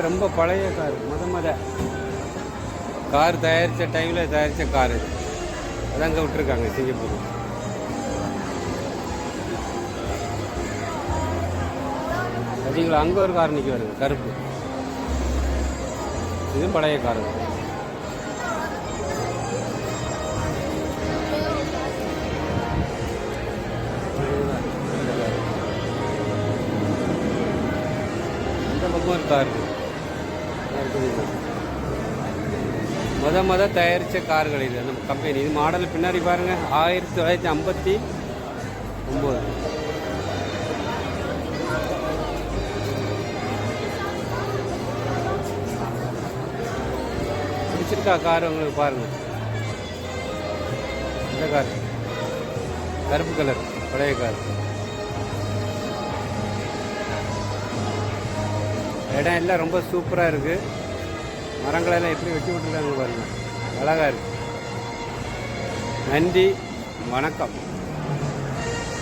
ரொம்ப பழைய கார். முத கார் தயாரித்த டைமில் தயாரித்த கார் இது. அதான் அங்கே விட்டுருக்காங்க சிங்கப்பூர். பார்த்தீங்களா, அங்கே ஒரு கார் நிற்க வருது கருப்பு. இது பழைய கார். இந்த பக்கம் ஒரு கார் முத தயாரித்த கார்கள் இது நம்ம கம்பெனி. இது மாடல் பின்னாடி பாருங்கள், 1959. பிடிச்சிருக்கா கார் உங்களுக்கு? பாருங்கள், இந்த கார் கருப்பு கலர் பழைய கார். இடம் எல்லாம் ரொம்ப சூப்பராக இருக்குது. மரங்களெல்லாம் எப்படி வெட்டி விட்டுருக்காங்க பாருங்கள், அழகாக இருக்குது. நன்றி, வணக்கம்.